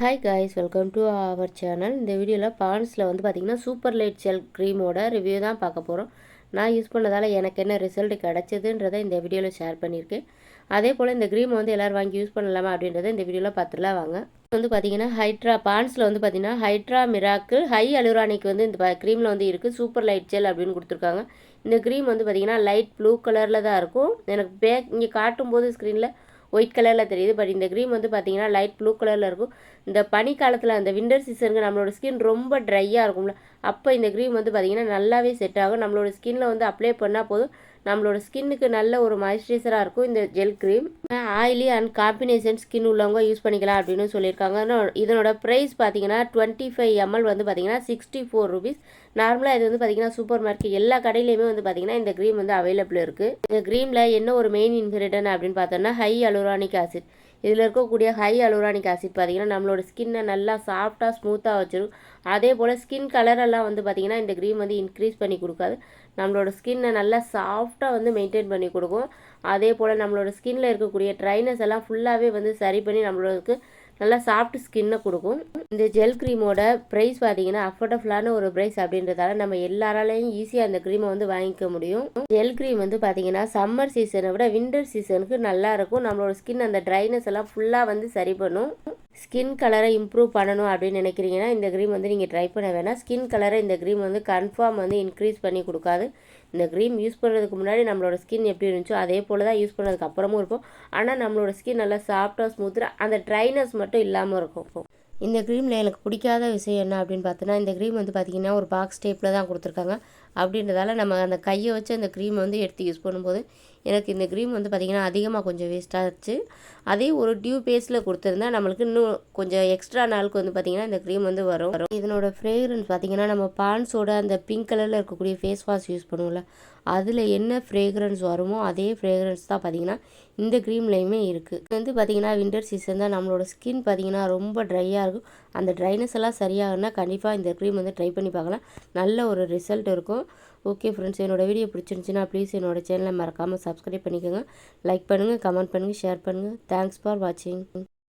Hi guys, welcome to our channel. இந்த வீடியோவில் பாண்ட்ஸில் வந்து பார்த்திங்கன்னா சூப்பர் லைட் ஜெல் க்ரீமோட ரிவ்யூ தான் பார்க்க போகிறோம். நான் யூஸ் பண்ணதால் எனக்கு என்ன ரிசல்ட் கிடச்சிதுன்றதை இந்த வீடியோவில் ஷேர் பண்ணியிருக்கேன். அதே போல் இந்த க்ரீம் வந்து எல்லோரும் வாங்கி யூஸ் பண்ணலாமா அப்படின்றத இந்த வீடியோவில் பார்த்துலாம் வாங்க. வந்து பார்த்திங்கன்னா ஹைட்ரா பாண்ட்ஸில் வந்து பார்த்திங்கன்னா ஹைட்ரா மிராக்கிள் ஹை அலுரானிக் வந்து இந்த க்ரீமில் வந்து இருக்குது. சூப்பர் லைட் ஜெல் அப்படின்னு கொடுத்துருக்காங்க. இந்த க்ரீம் வந்து பார்த்திங்கன்னா லைட் ப்ளூ கலரில் தான் இருக்கும். எனக்கு இங்கே காட்டும்போது ஸ்க்ரீனில் ஒயிட் கலரில் தெரியுது. பட் இந்த க்ரீம் வந்து பார்த்திங்கன்னா லைட் ப்ளூ கலரில் இருக்கும். இந்த பனிக்காலத்தில் அந்த விண்டர் சீசனுக்கு நம்மளோட ஸ்கின் ரொம்ப ட்ரையாக இருக்கும்ல, அப்போ இந்த க்ரீம் வந்து பார்த்திங்கன்னா நல்லாவே செட் ஆகும். நம்மளோட ஸ்கின்னில் வந்து அப்ளை பண்ணால் போதும், நம்மளோட ஸ்கின்னுக்கு நல்ல ஒரு மாய்ஸ்சரைசராக இருக்கும் இந்த gel cream. Oily and combination skin உள்ளவங்க யூஸ் பண்ணிக்கலாம் அப்படின்னு சொல்லியிருக்காங்க. இதனோட ப்ரைஸ் பார்த்தீங்கன்னா 25 ml வந்து பார்த்தீங்கன்னா 64 rupees. நார்மலாக இது வந்து பார்த்தீங்கன்னா சூப்பர் மார்க்கெட் எல்லா கடையிலையுமே வந்து பார்த்தீங்கன்னா இந்த க்ரீம் வந்து அவைலபிள் இருக்குது. இந்த க்ரீமில் என்ன ஒரு மெயின் இன்க்ரீடியன்ட் அப்படின்னு பார்த்தோம்னா ஹை அலுரானிக் ஆசிட். இதில் இருக்கக்கூடிய ஹை அலுரானிக் ஆசிட் பார்த்திங்கன்னா நம்மளோட ஸ்கின்னை நல்லா சாஃப்டாக ஸ்மூத்தாக வச்சிடும். அதே போல் ஸ்கின் கலரெல்லாம் வந்து பார்த்திங்கன்னா இந்த க்ரீம் வந்து இன்க்ரீஸ் பண்ணி கொடுக்காது. நம்மளோட ஸ்கின்னை நல்லா சாஃப்டாக வந்து மெயின்டைன் பண்ணி கொடுக்கும். அதே போல் நம்மளோட ஸ்கின்னில் இருக்கக்கூடிய ட்ரைனஸ் எல்லாம் ஃபுல்லாகவே வந்து சரி பண்ணி நம்மளுக்கு நல்லா சாஃப்ட் ஸ்கின்னை கொடுக்கும். இந்த ஜெல் க்ரீமோட ப்ரைஸ் பார்த்தீங்கன்னா அஃபோர்டபுளான ஒரு ப்ரைஸ் அப்படின்றதால நம்ம எல்லாராலையும் ஈஸியாக அந்த க்ரீமை வந்து வாங்கிக்க முடியும். ஜெல் க்ரீம் வந்து பார்த்தீங்கன்னா சம்மர் சீசனை விட வின்டர் சீசனுக்கு நல்லா இருக்கும். நம்மளோட ஸ்கின் அந்த ட்ரைனஸ் எல்லாம் ஃபுல்லாக வந்து சரி பண்ணும். ஸ்கின் கலரை இம்ப்ரூவ் பண்ணணும் அப்படின்னு நினைக்கிறீங்கன்னா இந்த க்ரீம் வந்து நீங்கள் ட்ரை பண்ண வேணாம். ஸ்கின் கலரை இந்த க்ரீம் வந்து கன்ஃபார்ம் வந்து இன்க்ரீஸ் பண்ணி கொடுக்காது. இந்த க்ரீம் யூஸ் பண்ணுறதுக்கு முன்னாடி நம்மளோட ஸ்கின் எப்படி இருந்துச்சோ அதே போல் தான் யூஸ் பண்ணதுக்கு அப்புறமும் இருக்கும். ஆனால் நம்மளோட ஸ்கின் நல்லா சாஃப்டாக ஸ்மூத்தாக அந்த ட்ரைனஸ் மட்டும் இல்லாமல் இருக்கும். இந்த க்ரீமில் எனக்கு பிடிக்காத விஷயம் என்ன அப்படின்னு பார்த்தோன்னா, இந்த க்ரீம் வந்து பார்த்திங்கன்னா ஒரு பாக்ஸ் டைப்பில் தான் கொடுத்துருக்காங்க. அப்படின்றதால நம்ம அந்த கையை வச்சு அந்த க்ரீமை வந்து எடுத்து யூஸ் பண்ணும்போது எனக்கு இந்த க்ரீம் வந்து பார்த்திங்கன்னா அதிகமாக கொஞ்சம் வேஸ்ட்டாகிடுச்சு. அதே ஒரு டியூப் பேஸில் கொடுத்துருந்தா நம்மளுக்கு இன்னும் கொஞ்சம் எக்ஸ்ட்ரா நாளுக்கு வந்து பார்த்திங்கன்னா இந்த க்ரீம் வந்து வரும். இதனோட ஃப்ரேக்ரன்ஸ் பார்த்திங்கன்னா நம்ம பாண்ட்ஸோட அந்த பிங்க் கலரில் இருக்கக்கூடிய ஃபேஸ் வாஷ் யூஸ் பண்ணுவோம்ல, அதில் என்ன ஃப்ரேக்ரன்ஸ் வருமோ அதே ஃப்ரேக்ரன்ஸ் தான் பார்த்திங்கன்னா இந்த க்ரீம்லேயுமே இருக்குது. இது வந்து பார்த்திங்கன்னா வின்டர் சீசன் தான், நம்மளோட ஸ்கின் பார்த்திங்கன்னா ரொம்ப ட்ரையாக இருக்கும். அந்த ட்ரைனஸ் எல்லாம் சரியாகுன்னா கண்டிப்பாக இந்த க்ரீம் வந்து ட்ரை பண்ணி பார்க்கலாம். நல்ல ஒரு ரிசல்ட் இருக்கும். ஓகே ஃப்ரெண்ட்ஸ், என்னோடய வீடியோ பிடிச்சிருந்துச்சின்னா ப்ளீஸ் என்னோடய சேனலை மறக்காமல் சப்ஸ்கிரைப் பண்ணிக்கோங்க. லைக் பண்ணுங்கள், கமெண்ட் பண்ணுங்கள், ஷேர் பண்ணுங்கள். தேங்க்ஸ் ஃபார் வாட்சிங்.